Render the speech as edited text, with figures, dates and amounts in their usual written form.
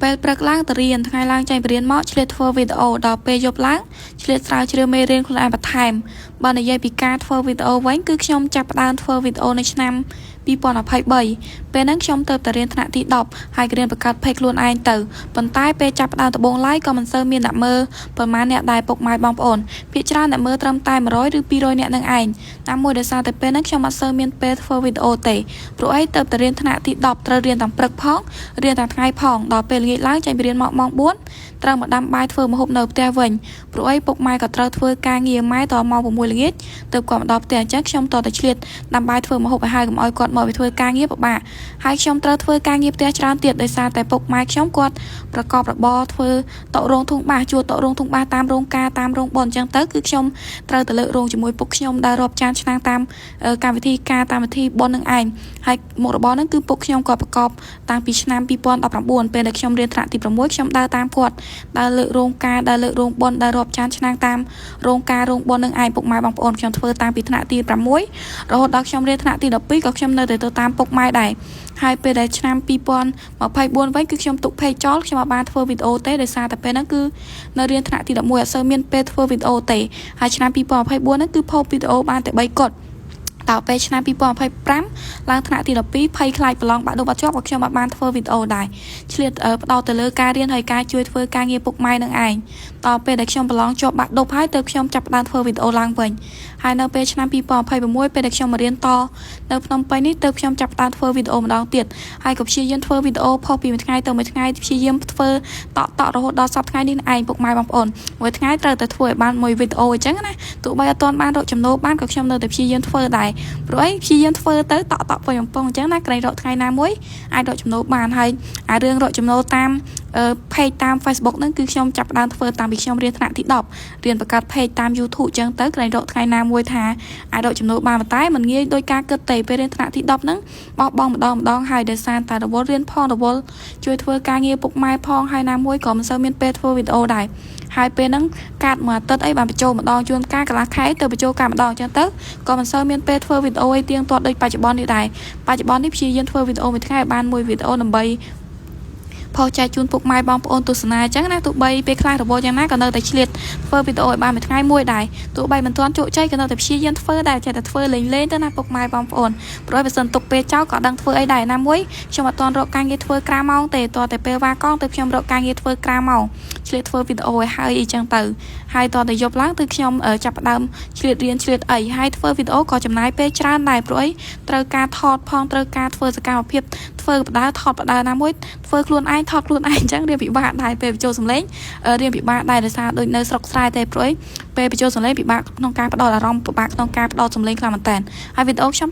ពេលព្រឹកឡើងទៅរៀនថ្ងៃឡើងចេញទៅរៀនមកឆ្លៀតធ្វើវីដេអូដល់ពេលយប់ឡើងឆ្លៀតស្រាវជ្រាវមេរៀនខ្លួនឯងបន្ថែមបើនិយាយពីការធ្វើវីដេអូវិញគឺខ្ញុំចាប់ផ្ដើមធ្វើវីដេអូនៅឆ្នាំ2023ពេលហ្នឹងខ្ញុំទៅរៀនថ្នាក់ទី10ហើយរៀនបង្កើត page ខ្លួនឯងទៅប៉ុន្តែពេលចាប់ផ្ដើមដំបូងឡើយក៏មិនសូវមានអ្នកមើលប្រហែលអ្នកដែលពុកម៉ែបងប្អូនភាគច្រើនអ្នកមើលត្រឹមតែ100ឬ200អ្នកនឹងឯងតាមមួយដោយសារតែពេលហ្នឹងខ្ញុំអត់សូវមានពេលធ្វើវីដេអូទេព្រោះអីទៅរៀនថ្នាក់ទី10ត្រូវរៀនទាំងព្រឹកផងរៀនទាំងថ្ងៃផងដល់ពេលល្ងាចឡើងចេញពីរៀនមកម៉ោង4ត្រូវមកដាំបាយធ្វើម្ហូបនៅផ្ទះវិញព្រោះអីពុកម៉ែក៏ត្រូវធ្វើការងារម៉ែតម៉ោង6ល្ងាចទៅគាត់មកដល់ផ្ទះអញ្ចឹងខ្ញុំតតែឆ្លៀតដាំបាយធ្វើម្ហូបឲ្យហើយកុំឲ្យគាត់មកធ្វើការងារពិបាកហើយខ្ញុំត្រូវធ្វើការងារផ្ទះច្រើនទៀតដោយសារតែពុកម៉ែខ្ញុំគាត់ប្រកបរបរធ្វើតុរោងធុងបាសជួតុរោងធុងបាសតាមរោងការតាមរោងបុណ្យអញ្ចឹងទៅគឺខ្ញុំត្រូវទៅលើករោងជាមួយពុកខ្ញុំដែលរាប់ចានឆ្នាំតាមកម្មវិធីការតាមវិធីបុណ្យនឹងឯងហើយមុខរបរហ្នឹងគឺពុកខ្ញុំគាត់ប្រកបតាំងពីឆ្នាំ2019ពេលដែលខ្ញុំរៀនថ្នាក់ទី6ខ្ញុំដើរតាមគាត់ដើរលើករោងការដើរលើករោងបុណ្យដើររាប់ចានឆ្នាំតាមរោងការរោងបុណ្យនឹងឯងពុកម៉ែបងប្អូនខ្ញុំធ្វើតាំងពីថ្នាក់ទី6រហូតដល់ខ្ញុំរៀនថ្នាក់ទី12ក៏ខ្ញុំនៅតែទៅតាមពុកម៉ែដែរហើយពេលដែលឆ្នាំ2024វិញគឺខ្ញុំទុក page ចោលខ្ញុំអត់បានធ្វើវីដេអូទេដោយសារតែពេលហ្នឹងគឺនៅរៀនថ្នាក់ទី11អត់សូវមានពេលធ្វើវីដេអូទេហើយឆ្នាំ2024ហ្នឹងគឺផុសវីដេអូបានតែ3គត់តទៅពេលឆ្នាំ2025ឡើងថ្នាក់ទី12ភ័យខ្លាចប្រឡងបាក់ឌុបអត់ជាប់ក៏ខ្ញុំអត់បានធ្វើវីដេអូដែរឆ្លៀតផ្ដោតទៅលើការរៀនហើយការជួយធ្វើការងារពុកម៉ែនឹងឯងតទៅពេលដែលខ្ញុំប្រឡងជាប់បាក់ឌុបហើយទៅខ្ញុំចាប់ផ្ដើមធ្វើវីដេអូឡើងវិញហើយនៅពេលឆ្នាំ2026ពេលដែលខ្ញុំមករៀនតនៅភ្នំពេញនេះទៅខ្ញុំចាប់ផ្ដើមធ្វើវីដេអូម្ដងទៀតហើយក៏ព្យាយាមធ្វើវីដេអូផុសពីមួយថ្ងៃទៅមួយថ្ងៃព្យាយាមធ្វើតរហូតដល់សប្តាហ៍ថ្ងៃនេះឯងពុកម៉ែបងប្អូនមួយថ្ងៃត្រូវតែធ្វើឲ្យបានមួយវីដេអូអញ្ចឹងណាទោះបីអត់ទាន់បានរកចំណូលបានក៏ខ្ញុំនៅតែព្យាយាមធ្វើដែរព្រោះអីព្យាយាមធ្វើទៅតពុយបំពងអញ្ចឹងណាក្រែងរកថ្ងៃណាមួយអាចរកចំណូលបានហើយអារឿងរកចំណូលតាមpage តាម Facebook ហ្នឹងគឺខ្ញុំចាប់ផ្ដើមធ្វើតាំងពីខ្ញុំរៀនថ្នាក់ទី10រៀនបង្កើត page តាម YouTube អញ្ចឹងទៅក្រែងរកថ្ងៃណាមួយថាអាចរកចំណូលបានតែមិនងាយដោយការគិតទេពេលរៀនថ្នាក់ទី10ហ្នឹងបោះបង់ម្ដងហើយដោយសារតែរវល់រៀនផងរវល់ជួយធ្វើការងារពុកម៉ែផងហើយណាមួយក៏មិនសូវមានពេលធ្វើវីដេអូដែរហើយពេលហ្នឹងកាត់មួយអាទិត្យអីបានបញ្ចូលម្ដងជួនកាលកន្លះខែទៅបញ្ចូលកាម្ដងអញ្ចឹងទៅក៏មិនសូវមានពេលធ្វើវីដេអូអីទៀងទាត់ដូចបច្ចុប្បន្ននេះដែរបច្ចុប្បន្ននេះព្យាយាមធ្វើវីដេអូមួយថ្ងៃបានមួយវីដេអូដើម្បីផុសចែកជូនពុកម៉ែបងប្អូនទស្សនាអញ្ចឹងណាទោះបីពេលខ្លះរបបយ៉ាងណាក៏នៅតែឆ្លៀតធ្វើវីដេអូឲ្យបានមួយថ្ងៃមួយដែរទោះបីមិនទាន់ជោគជ័យក៏នៅតែព្យាយាមធ្វើដែរចេះតែធ្វើលេងទៅណាពុកម៉ែបងប្អូនព្រោះបើសិនទុកពេលចោលក៏ដឹងធ្វើអីដែរណាមួយខ្ញុំអត់ទាន់រកការងារធ្វើក្រៅម៉ោងទេតតែពេលវ៉ាកងទៅខ្ញុំរកការងារធ្វើក្រៅម៉ោងឆ្លៀតធ្វើវីដេអូឲ្យហើយអីចឹងទៅហើយតតែយប់ឡើងគឺខ្ញុំចាប់ផ្ដើមឆ្លៀតរៀនឆ្លៀតអីហើយធ្វើវីដេអូក៏ចំណាយពេលច្រើនដែរព្រោះអីត្រូវការថតផងត្រូវការធ្វើសកម្មភាពធ្វើបដាថតបដាណាមួយធ្វើខ្លួនឯងថតខ្លួនឯងអញ្ចឹងរៀនពិបាកដែរពេលបញ្ចូលសម្លេងរៀនពិបាកដែរដោយសារដូចនៅស្រុកស្រែទេព្រោះអីពេលបញ្ចូលសម្លេងពិបាកក្នុងការផ្ដោតអារម្មណ៍ពិបាកក្នុងការផ្ដោតសម្លេងខ្លាំងមែនតើហើយវីដេអូខ្ញុំ